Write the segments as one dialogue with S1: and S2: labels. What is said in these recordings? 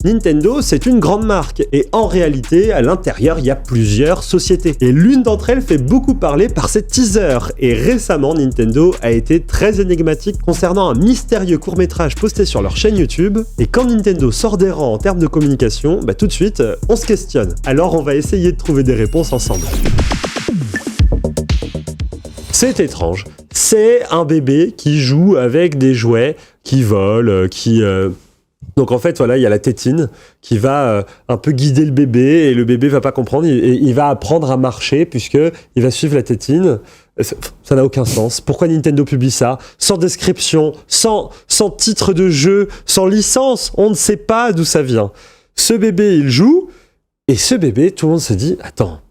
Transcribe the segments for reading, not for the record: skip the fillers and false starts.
S1: Nintendo, c'est une grande marque, et en réalité, à l'intérieur, il y a plusieurs sociétés. Et l'une d'entre elles fait beaucoup parler par ses teasers, et récemment, Nintendo a été très énigmatique concernant un mystérieux court-métrage posté sur leur chaîne YouTube, et quand Nintendo sort des rangs en termes de communication, tout de suite, on se questionne. Alors on va essayer de trouver des réponses ensemble. C'est étrange. C'est un bébé qui joue avec des jouets, qui volent, Donc en fait, voilà, il y a la tétine qui va un peu guider le bébé et le bébé va pas comprendre. Il va apprendre à marcher puisqu'il va suivre la tétine. Ça n'a aucun sens. Pourquoi Nintendo publie ça ? Sans description, sans titre de jeu, sans licence. On ne sait pas d'où ça vient. Ce bébé, il joue et ce bébé, tout le monde se dit « Attends,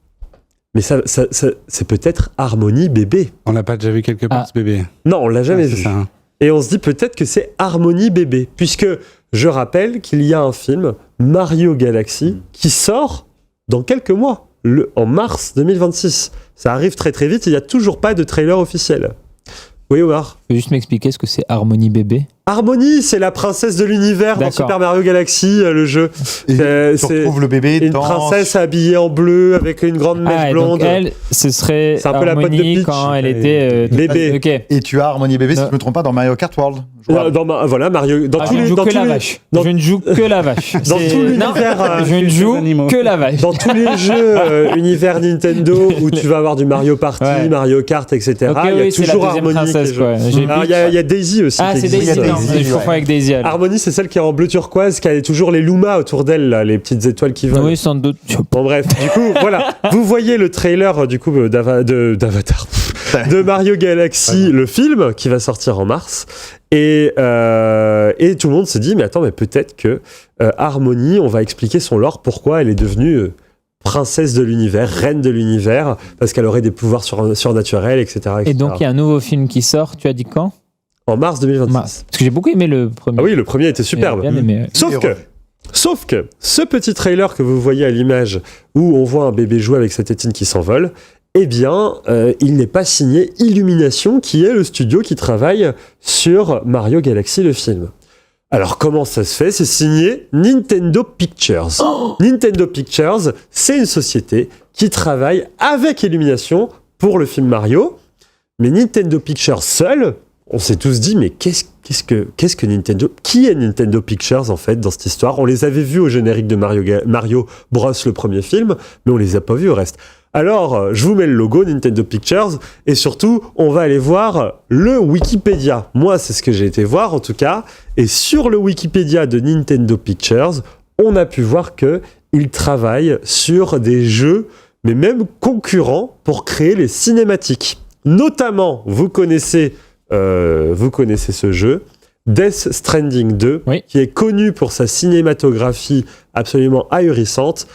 S1: mais ça, c'est peut-être Harmony bébé. »
S2: On l'a pas déjà vu quelque part, ce bébé ?
S1: Non, on l'a jamais vu.
S2: Ça, hein.
S1: Et on se dit peut-être que c'est Harmony bébé, puisque je rappelle qu'il y a un film, Mario Galaxy, qui sort dans quelques mois, en mars 2026. Ça arrive très très vite, il n'y a toujours pas de trailer officiel. Oui, Omar ?
S3: Tu peux juste m'expliquer ce que c'est Harmony bébé ?
S1: Harmony, c'est la princesse de l'univers dans Super Mario Galaxy, le jeu.
S4: Tu retrouves le bébé
S1: une princesse habillée en bleu avec une grande mèche blonde.
S3: Donc elle, ce serait
S1: c'est un peu la pote de Peach
S3: quand elle était
S1: bébé.
S3: Okay.
S4: Et tu as Harmony bébé, si je ne me trompe pas, dans Mario Kart World.
S1: Voilà, Mario.
S3: Je ne joue que la vache.
S1: Dans tout l'univers.
S3: Je ne joue que la vache.
S1: Dans tous les jeux univers Nintendo où tu vas avoir du Mario Party, Mario Kart, etc. Il y a toujours Harmony. Il y a Daisy aussi.
S3: Ah, c'est Daisy. Je confonds avec Daisy.
S1: Harmony, c'est celle qui est en bleu turquoise, qui a toujours les Lumas autour d'elle, là, les petites étoiles qui volent.
S3: Oui, sans doute.
S1: Bon, bref, du coup, voilà. Vous voyez le trailer du coup d'Avatar, de Mario Galaxy, le film qui va sortir en mars. Et tout le monde se dit, mais attends, mais peut-être que Harmony, on va expliquer son lore, pourquoi elle est devenue princesse de l'univers, reine de l'univers, parce qu'elle aurait des pouvoirs surnaturels, etc.
S3: Et donc, il y a un nouveau film qui sort, tu as dit quand ?
S1: En mars 2026.
S3: Parce que j'ai beaucoup aimé le premier.
S1: Ah oui, le premier était superbe.
S3: Bien aimé.
S1: Sauf que ce petit trailer que vous voyez à l'image, où on voit un bébé jouer avec sa tétine qui s'envole, eh bien, il n'est pas signé Illumination, qui est le studio qui travaille sur Mario Galaxy, le film. Alors, comment ça se fait ? C'est signé Nintendo Pictures. Nintendo Pictures, c'est une société qui travaille avec Illumination pour le film Mario. Mais Nintendo Pictures seul, on s'est tous dit, mais qu'est-ce que Nintendo ? Qui est Nintendo Pictures, en fait, dans cette histoire ? On les avait vus au générique de Mario Bros, le premier film, mais on les a pas vus au reste. Alors, je vous mets le logo Nintendo Pictures, et surtout, on va aller voir le Wikipédia. Moi, c'est ce que j'ai été voir, en tout cas. Et sur le Wikipédia de Nintendo Pictures, on a pu voir qu'ils travaillent sur des jeux, mais même concurrents, pour créer les cinématiques. Notamment, vous connaissez ce jeu, Death Stranding 2, qui est connu pour sa cinématographie absolument ahurissante.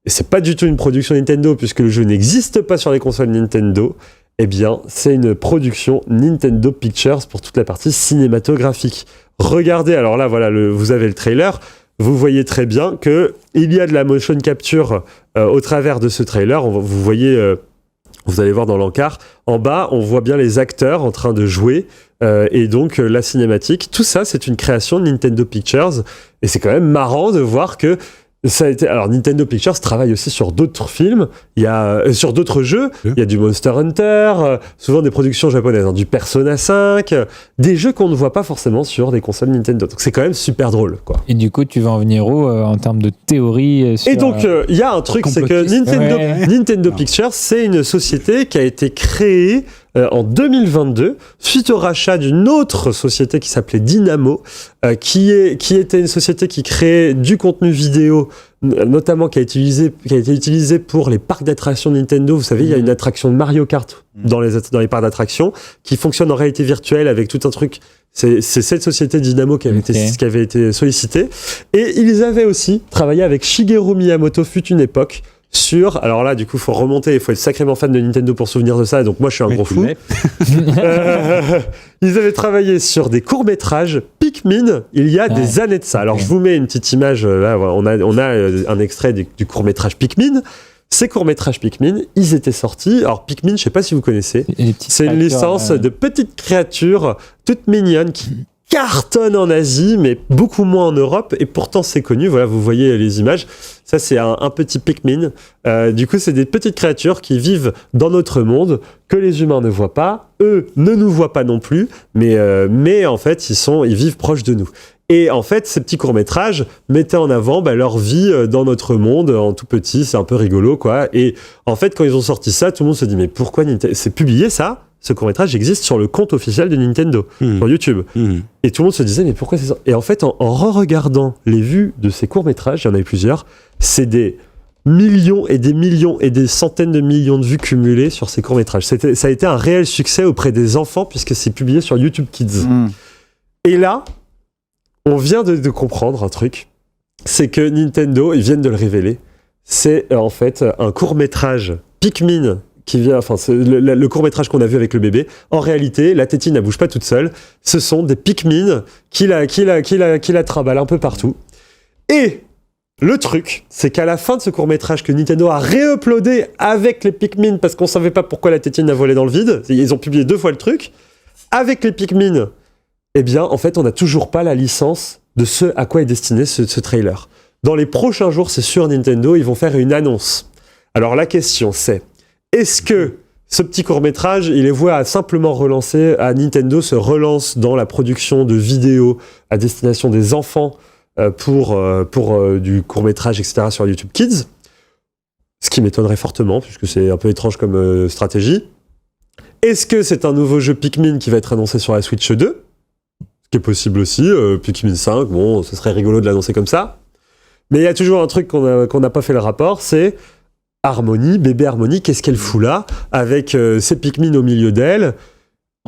S1: Et c'est pas du tout une production Nintendo, puisque le jeu n'existe pas sur les consoles Nintendo. Eh bien, c'est une production Nintendo Pictures pour toute la partie cinématographique. Regardez, alors là, voilà, vous avez le trailer. Vous voyez très bien qu'il y a de la motion capture au travers de ce trailer. Vous voyez... Vous allez voir dans l'encart, en bas, on voit bien les acteurs en train de jouer, et donc la cinématique. Tout ça, c'est une création de Nintendo Pictures, et c'est quand même marrant de voir que ça a été... Alors, Nintendo Pictures travaille aussi sur d'autres films, sur d'autres jeux. Il y a du Monster Hunter, souvent des productions japonaises, du Persona 5, des jeux qu'on ne voit pas forcément sur des consoles Nintendo. Donc, c'est quand même super drôle, quoi.
S3: Et du coup, tu vas en venir où en termes de théorie sur,
S1: Et donc, il y a un truc, c'est que Nintendo Pictures, c'est une société qui a été créée en 2022, suite au rachat d'une autre société qui s'appelait Dynamo, qui était une société qui créait du contenu vidéo, notamment qui a été utilisé pour les parcs d'attractions Nintendo. Vous savez, il y a une attraction de Mario Kart dans les parcs d'attractions qui fonctionne en réalité virtuelle avec tout un truc. C'est cette société Dynamo qui avait été sollicitée. Et ils avaient aussi travaillé avec Shigeru Miyamoto, fut une époque, alors là, du coup, il faut remonter, il faut être sacrément fan de Nintendo pour se souvenir de ça, et donc moi, je suis un gros fou. Ils avaient travaillé sur des courts-métrages Pikmin il y a des années de ça. Alors, je vous mets une petite image, là, on a un extrait du court-métrage Pikmin. Ces courts-métrages Pikmin, ils étaient sortis. Alors, Pikmin, je ne sais pas si vous connaissez, c'est une licence de petites créatures toutes mignonnes cartonne en Asie, mais beaucoup moins en Europe, et pourtant c'est connu. Voilà, vous voyez les images. Ça, c'est un petit Pikmin. Du coup, c'est des petites créatures qui vivent dans notre monde, que les humains ne voient pas. Eux ne nous voient pas non plus, mais en fait, ils vivent proches de nous. Et en fait, ces petits courts-métrages mettaient en avant leur vie dans notre monde, en tout petit, c'est un peu rigolo, quoi. Et en fait, quand ils ont sorti ça, tout le monde se dit, mais pourquoi Nintendo... C'est publié, ça ? Ce court-métrage existe sur le compte officiel de Nintendo, sur YouTube. Et tout le monde se disait, mais pourquoi c'est ça ? Et en fait, en re-regardant les vues de ces courts-métrages, il y en a eu plusieurs, c'est des millions et des centaines de millions de vues cumulées sur ces courts-métrages. Ça a été un réel succès auprès des enfants, puisque c'est publié sur YouTube Kids. Et là, on vient de comprendre un truc, c'est que Nintendo, ils viennent de le révéler, c'est en fait un court-métrage Pikmin qui vient, enfin c'est le court-métrage qu'on a vu avec le bébé. En réalité, la tétine ne bouge pas toute seule, ce sont des Pikmin qui la trimballent un peu partout. Et le truc, c'est qu'à la fin de ce court-métrage que Nintendo a réuploadé avec les Pikmin, parce qu'on savait pas pourquoi la tétine a volé dans le vide, ils ont publié 2 fois le truc, avec les Pikmin, eh bien, en fait, on n'a toujours pas la licence de ce à quoi est destiné ce trailer. Dans les prochains jours, c'est sûr, Nintendo, ils vont faire une annonce. Alors, la question, c'est, est-ce que ce petit court-métrage, il est voué à simplement relancer, à Nintendo se relance dans la production de vidéos à destination des enfants pour du court-métrage, etc., sur YouTube Kids, ce qui m'étonnerait fortement, puisque c'est un peu étrange comme stratégie. Est-ce que c'est un nouveau jeu Pikmin qui va être annoncé sur la Switch 2 ? Qui est possible aussi, Pikmin 5, bon, ce serait rigolo de l'annoncer comme ça. Mais il y a toujours un truc qu'on n'a pas fait le rapport, c'est Harmony, bébé Harmony, qu'est-ce qu'elle fout là, avec ses Pikmin au milieu d'elle.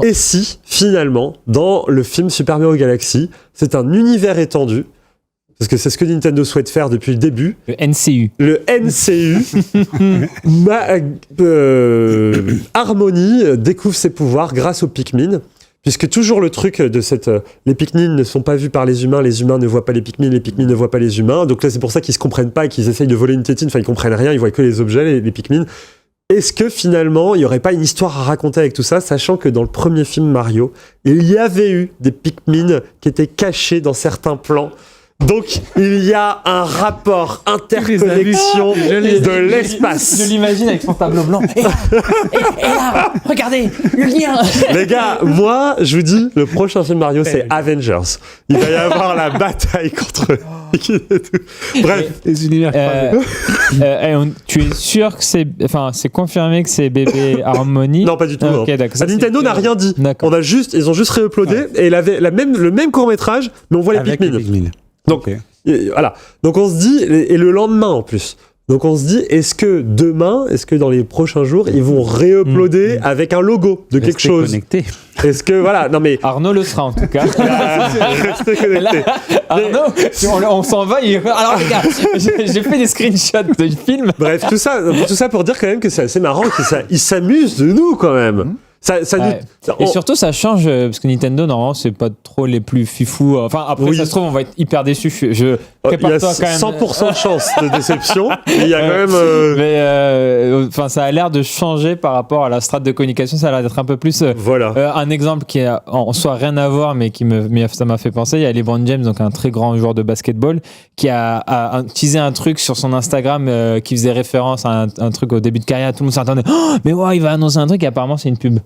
S1: Et si, finalement, dans le film Super Mario Galaxy, c'est un univers étendu, parce que c'est ce que Nintendo souhaite faire depuis le début.
S3: Le NCU.
S1: Le NCU. Harmony découvre ses pouvoirs grâce aux Pikmin. Puisque toujours le truc de les Pikmin ne sont pas vus par les humains ne voient pas les Pikmin ne voient pas les humains. Donc là, c'est pour ça qu'ils se comprennent pas et qu'ils essayent de voler une tétine. Enfin, ils comprennent rien, ils voient que les objets, les Pikmin. Est-ce que finalement, il y aurait pas une histoire à raconter avec tout ça, sachant que dans le premier film Mario, il y avait eu des Pikmin qui étaient cachés dans certains plans. Donc, il y a un rapport interconnexion de l'espace.
S3: Je l'imagine avec son tableau blanc. Et là, regardez, le lien.
S1: Les gars, moi, je vous dis, le prochain film Mario, c'est Avengers. Il va y avoir la bataille contre... Bref.
S2: Les univers
S3: tu es sûr que c'est confirmé que c'est bébé Harmony?
S1: Non, pas du tout.
S3: Ok, d'accord.
S1: Nintendo n'a rien dit.
S3: D'accord.
S1: Ils ont juste réuploadé et le même court-métrage, mais on voit les Pikmin. Donc, voilà. Donc, on se dit, et le lendemain en plus. Donc, on se dit, est-ce que dans les prochains jours, ils vont réuploader avec un logo de quelque chose
S2: connecté.
S1: Est-ce que, voilà, non mais...
S3: Arnaud le sera en tout cas.
S1: Restez connectés.
S3: Arnaud, si on s'en va, alors les gars, j'ai fait des screenshots du film.
S1: Bref, tout ça pour dire quand même que c'est assez marrant, qu'ils s'amusent de nous quand même.
S3: Et surtout, ça change parce que Nintendo, normalement, c'est pas trop les plus fifous. Enfin, après, ça se trouve, on va être hyper déçus. Je prépare-toi quand même.
S1: Il y a 100% de chance de déception. Il y a quand même.
S3: Mais ça a l'air de changer par rapport à la strate de communication. Ça a l'air d'être un peu plus.
S1: Voilà.
S3: Un exemple qui a en soi rien à voir, mais ça m'a fait penser. Il y a LeBron James, donc un très grand joueur de basketball, qui a teasé un truc sur son Instagram qui faisait référence à un truc au début de carrière. Tout le monde s'attendait. Oh, mais ouais, il va annoncer un truc. Et apparemment, c'est une pub.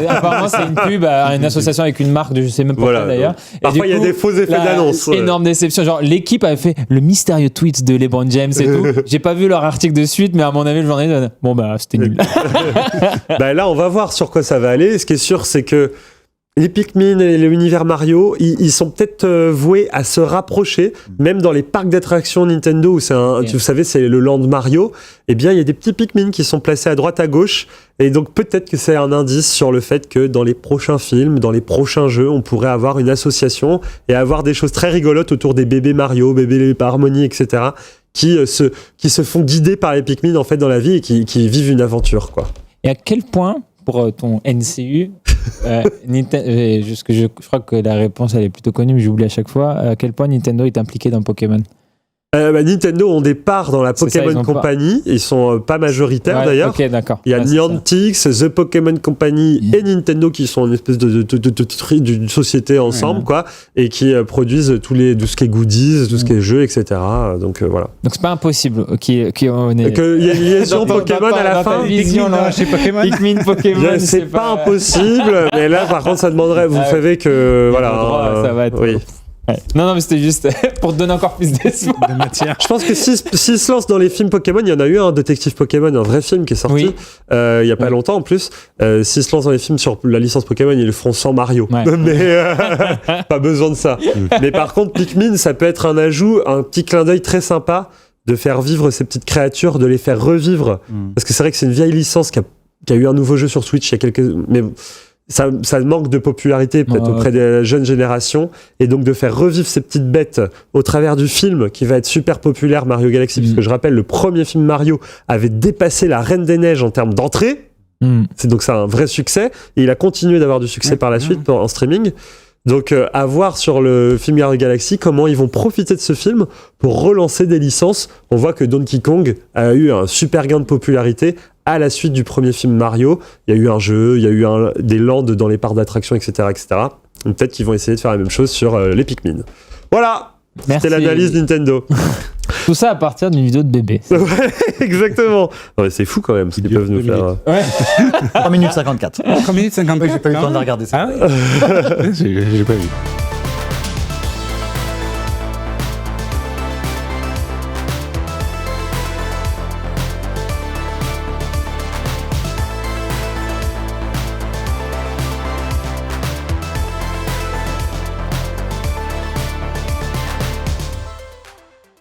S3: Apparemment, c'est une pub à une association avec une marque de je sais même pas quoi d'ailleurs.
S1: Parfois, il y a des faux effets d'annonce.
S3: Énorme déception. Genre, l'équipe avait fait le mystérieux tweet de LeBron James et tout. J'ai pas vu leur article de suite, mais à mon avis, le journaliste, c'était nul.
S1: Là, on va voir sur quoi ça va aller. Ce qui est sûr, c'est que les Pikmin et l'univers Mario, ils sont peut-être voués à se rapprocher, même dans les parcs d'attractions Nintendo, où vous savez, c'est le Land Mario, eh bien, il y a des petits Pikmin qui sont placés à droite, à gauche, et donc peut-être que c'est un indice sur le fait que dans les prochains films, dans les prochains jeux, on pourrait avoir une association et avoir des choses très rigolotes autour des bébés Mario, bébés Harmony, etc., qui se font guider par les Pikmin, en fait, dans la vie, et qui vivent une aventure, quoi.
S3: Et à quel point, pour ton NCU, je crois que la réponse elle est plutôt connue, mais j'oublie à chaque fois. À quel point Nintendo est impliqué dans Pokémon?
S1: Nintendo ont des parts dans la
S3: C'est ça,
S1: Pokémon
S3: ils ont
S1: Company. Ils sont pas majoritaires
S3: Ouais,
S1: d'ailleurs.
S3: Ok, d'accord.
S1: Il y a
S3: Ouais, c'est
S1: Niantic, The Pokémon Company et Nintendo qui sont une espèce d'une société ensemble, quoi, et qui produisent tout ce qui est goodies, tout ce qui est jeux, etc. Donc voilà.
S3: Donc c'est pas impossible qu'il y ait
S1: Qu'il y ait une liaison Pokémon à la fin.
S3: Vision, là, chez Pokémon. Pikmin, Pokémon.
S1: C'est pas impossible, mais là par contre ça demanderait. Vous savez que voilà.
S3: Ça va être.
S1: Oui.
S3: Ouais. Non, mais c'était juste pour te donner encore plus d'espoir.
S2: De matière.
S1: Je pense que s'ils se lancent dans les films Pokémon, il y en a eu un Détective Pokémon, un vrai film qui est sorti il y a pas longtemps en plus. S'ils se lancent dans les films sur la licence Pokémon, ils le feront sans Mario.
S3: Ouais.
S1: Mais pas besoin de ça. Mais par contre, Pikmin, ça peut être un ajout, un petit clin d'œil très sympa de faire vivre ces petites créatures, de les faire revivre. Parce que c'est vrai que c'est une vieille licence qui a eu un nouveau jeu sur Switch il y a quelques... Mais ça manque de popularité peut-être auprès des jeunes générations, et donc de faire revivre ces petites bêtes au travers du film qui va être super populaire, Mario Galaxy, parce que je rappelle, le premier film Mario avait dépassé la Reine des Neiges en termes d'entrée, donc c'est un vrai succès, et il a continué d'avoir du succès par la suite en streaming. Donc à voir sur le film Mario Galaxy comment ils vont profiter de ce film pour relancer des licences. On voit que Donkey Kong a eu un super gain de popularité à la suite du premier film Mario. Il y a eu un jeu, il y a eu des lands dans les parcs d'attractions, etc. etc. Donc, peut-être qu'ils vont essayer de faire la même chose sur les Pikmin. Voilà.
S3: Merci.
S1: C'était l'analyse Nintendo.
S3: Tout ça à partir d'une vidéo de bébé.
S1: Ouais, exactement. Ouais, c'est fou quand même ce qu'ils peuvent nous faire.
S3: Ouais.
S4: 3 minutes 54.
S2: 3 minutes 54.
S4: J'ai pas eu le temps de regarder ça.
S2: Ah oui. J'ai pas vu.